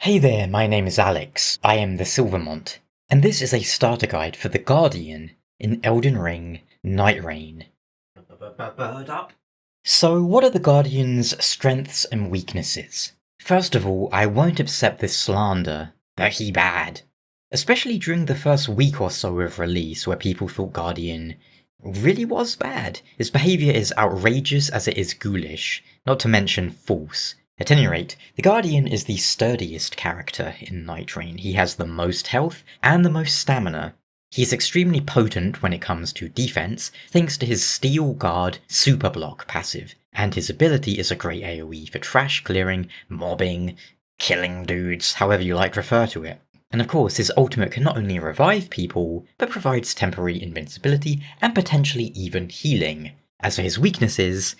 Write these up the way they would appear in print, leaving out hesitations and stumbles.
Hey there, my name is Alex. I am the Silver Mont, and this is a starter guide for the Guardian in Elden Ring Nightreign. Bird up. So, what are the Guardian's strengths and weaknesses? First of all, I won't accept this slander that he bad. Especially during the first week or so of release where people thought Guardian really was bad. His behaviour is outrageous as it is ghoulish, not to mention false. At any rate, the Guardian is the sturdiest character in Nightreign. He has the most health and the most stamina. He's extremely potent when it comes to defense, thanks to his Steel Guard Super Block passive, and his ability is a great AoE for trash clearing, mobbing, killing dudes, however you like to refer to it. And of course, his ultimate can not only revive people, but provides temporary invincibility and potentially even healing. As for his weaknesses,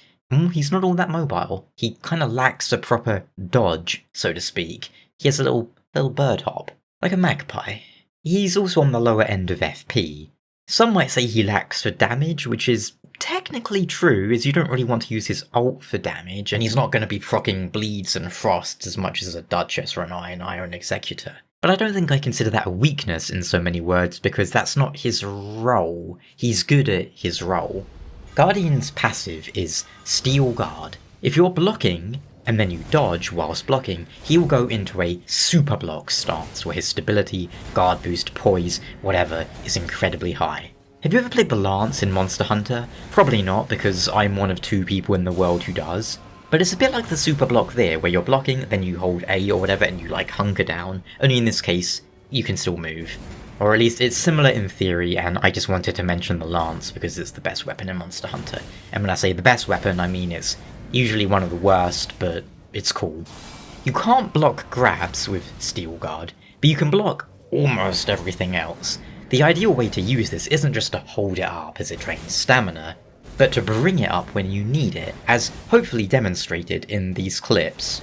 he's not all that mobile. He kind of lacks a proper dodge, so to speak. He has a little bird hop, like a magpie. He's also on the lower end of FP. Some might say he lacks for damage, which is technically true, as you don't really want to use his ult for damage, and he's not going to be proccing bleeds and frosts as much as a Duchess or an Iron Executor. But I don't think I consider that a weakness in so many words, because that's not his role. He's good at his role. Guardian's passive is Steel Guard. If you're blocking, and then you dodge whilst blocking, he will go into a super block stance where his stability, guard boost, poise, whatever, is incredibly high. Have you ever played the Lance in Monster Hunter? Probably not, because I'm one of 2 people in the world who does. But it's a bit like the super block there, where you're blocking, then you hold A or whatever and you hunker down, only in this case, you can still move. Or at least it's similar in theory, and I just wanted to mention the Lance because it's the best weapon in Monster Hunter. And when I say the best weapon, I mean it's usually one of the worst, but it's cool. You can't block grabs with Steel Guard, but you can block almost everything else. The ideal way to use this isn't just to hold it up as it drains stamina, but to bring it up when you need it, as hopefully demonstrated in these clips.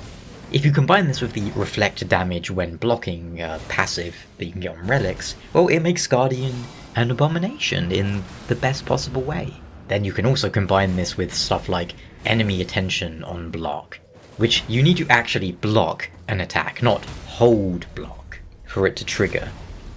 If you combine this with the reflect damage when blocking passive that you can get on relics, well, it makes Guardian an abomination in the best possible way. Then you can also combine this with stuff like enemy attention on block, which you need to actually block an attack, not hold block, for it to trigger.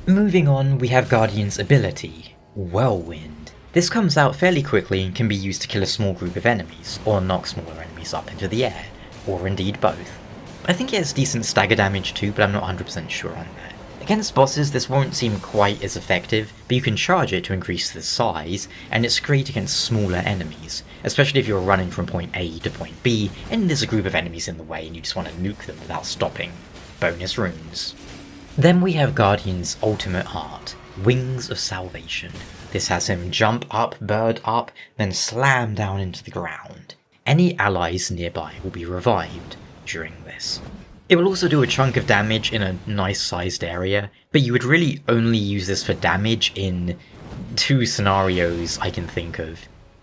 Moving on, we have Guardian's ability, Whirlwind. This comes out fairly quickly and can be used to kill a small group of enemies, or knock smaller enemies up into the air, or indeed both. I think it has decent stagger damage too, but I'm not 100% sure on that. Against bosses, this won't seem quite as effective, but you can charge it to increase the size, and it's great against smaller enemies, especially if you're running from point A to point B, and there's a group of enemies in the way and you just want to nuke them without stopping. Bonus runes. Then we have Guardian's ultimate art, Wings of Salvation. This has him jump up, bird up, then slam down into the ground. Any allies nearby will be revived during this. It will also do a chunk of damage in a nice sized area, but you would really only use this for damage in 2 scenarios I can think of.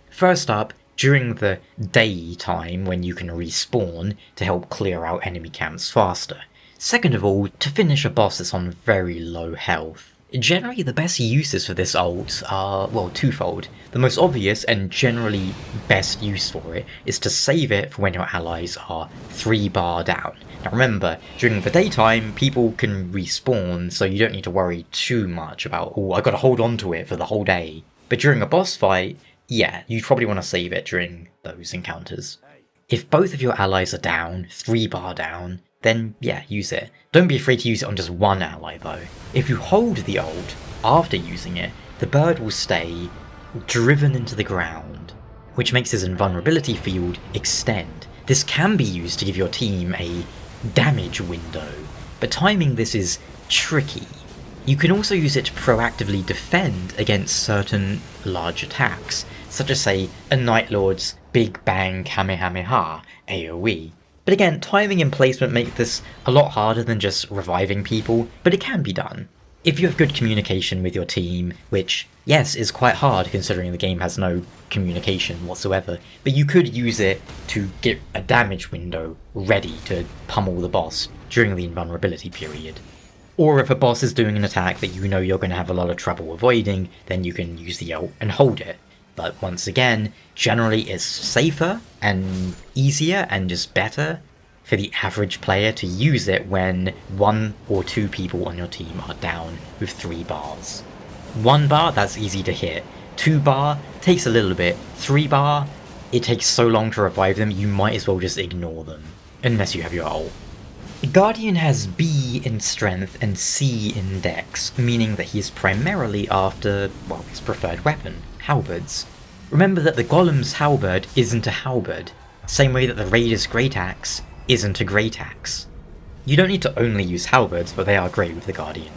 First up, during the daytime when you can respawn to help clear out enemy camps faster. Second of all, to finish a boss that's on very low health. Generally, the best uses for this ult are, well, twofold. The most obvious and generally best use for it is to save it for when your allies are 3 bar down. Now remember, during the daytime, people can respawn, so you don't need to worry too much about, oh, I gotta hold on to it for the whole day. But during a boss fight, yeah, you probably want to save it during those encounters. If both of your allies are down, 3 bar down, then yeah, use it. Don't be afraid to use it on just one ally though. If you hold the ult after using it, the bird will stay driven into the ground, which makes his invulnerability field extend. This can be used to give your team a damage window, but timing this is tricky. You can also use it to proactively defend against certain large attacks, such as say a Night Lord's Big Bang Kamehameha AoE. But again, timing and placement make this a lot harder than just reviving people, but it can be done. If you have good communication with your team, which, yes, is quite hard considering the game has no communication whatsoever, but you could use it to get a damage window ready to pummel the boss during the invulnerability period. Or if a boss is doing an attack that you know you're going to have a lot of trouble avoiding, then you can use the ult and hold it. But once again, generally it's safer and easier and just better for the average player to use it when 1 or 2 people on your team are down with 3 bars. 1 bar, that's easy to hit. 2 bar, takes a little bit. 3 bar, it takes so long to revive them, you might as well just ignore them. Unless you have your ult. The Guardian has B in strength and C in dex, meaning that he is primarily after, well, his preferred weapon, halberds. Remember that the Golem's halberd isn't a halberd, same way that the Raider's great axe isn't a great axe. You don't need to only use halberds, but they are great with the Guardian.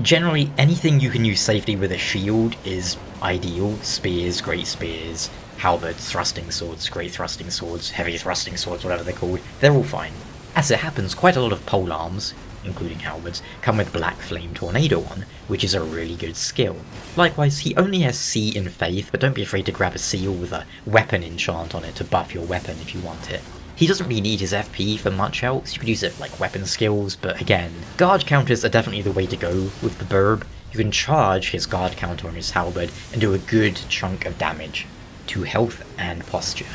Generally, anything you can use safely with a shield is ideal. Spears, great spears, halberds, thrusting swords, great thrusting swords, heavy thrusting swords, whatever they're called, they're all fine. As it happens, quite a lot of polearms, including halberds, come with Black Flame Tornado on, which is a really good skill. Likewise, he only has C in Faith, but don't be afraid to grab a seal with a weapon enchant on it to buff your weapon if you want it. He doesn't really need his FP for much else, you could use it for like weapon skills, but again, guard counters are definitely the way to go with the Burb. You can charge his guard counter on his halberd and do a good chunk of damage to health and posture.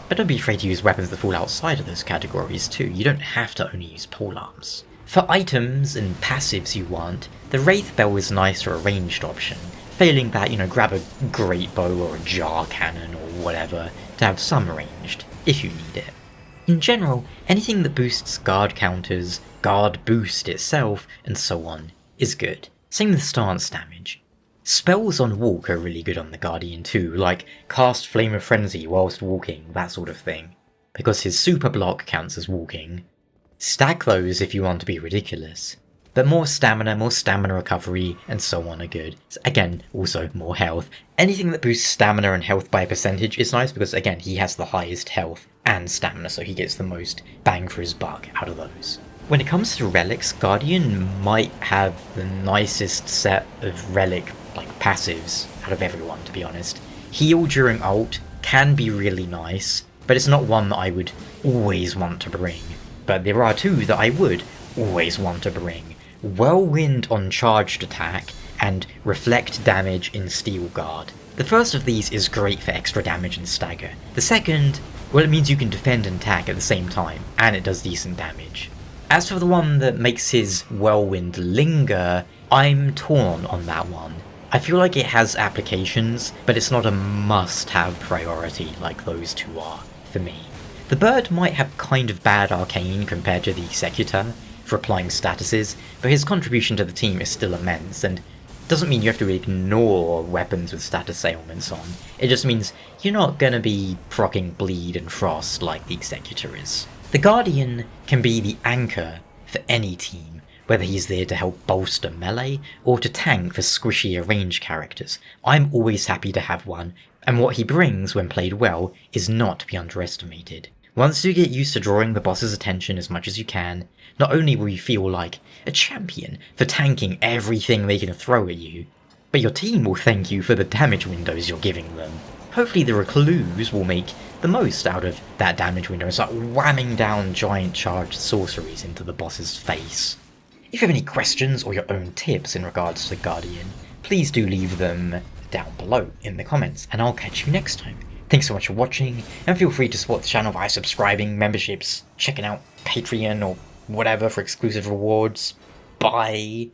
But don't be afraid to use weapons that fall outside of those categories too, you don't have to only use polearms. For items and passives you want, the Wraith Bell is nice for a ranged option. Failing that, grab a great bow or a jar cannon or whatever to have some ranged, if you need it. In general, anything that boosts guard counters, guard boost itself, and so on, is good. Same with stance damage. Spells on walk are really good on the Guardian too, like cast Flame of Frenzy whilst walking, that sort of thing, because his super block counts as walking. Stack those if you want to be ridiculous, but more stamina recovery, and so on are good. Again, also more health. Anything that boosts stamina and health by a percentage is nice because again, he has the highest health and stamina, so he gets the most bang for his buck out of those. When it comes to relics, Guardian might have the nicest set of relic passives out of everyone, to be honest. Heal during ult can be really nice, but it's not one that I would always want to bring. But there are 2 that I would always want to bring. Whirlwind on charged attack, and reflect damage in Steel Guard. The first of these is great for extra damage and stagger. The second, well, it means you can defend and attack at the same time, and it does decent damage. As for the one that makes his Whirlwind linger, I'm torn on that one. I feel like it has applications, but it's not a must-have priority like those 2 are, for me. The bird might have kind of bad arcane compared to the Executor for applying statuses, but his contribution to the team is still immense, and doesn't mean you have to ignore weapons with status ailments on. It just means you're not gonna be proccing bleed and frost like the Executor is. The Guardian can be the anchor for any team, whether he's there to help bolster melee, or to tank for squishier range characters. I'm always happy to have one, and what he brings when played well is not to be underestimated. Once you get used to drawing the boss's attention as much as you can, not only will you feel like a champion for tanking everything they can throw at you, but your team will thank you for the damage windows you're giving them. Hopefully the Recluse will make the most out of that damage window and start whamming down giant charged sorceries into the boss's face. If you have any questions or your own tips in regards to the Guardian, please do leave them down below in the comments, and I'll catch you next time. Thanks so much for watching, and feel free to support the channel by subscribing, memberships, checking out Patreon or whatever for exclusive rewards. Bye!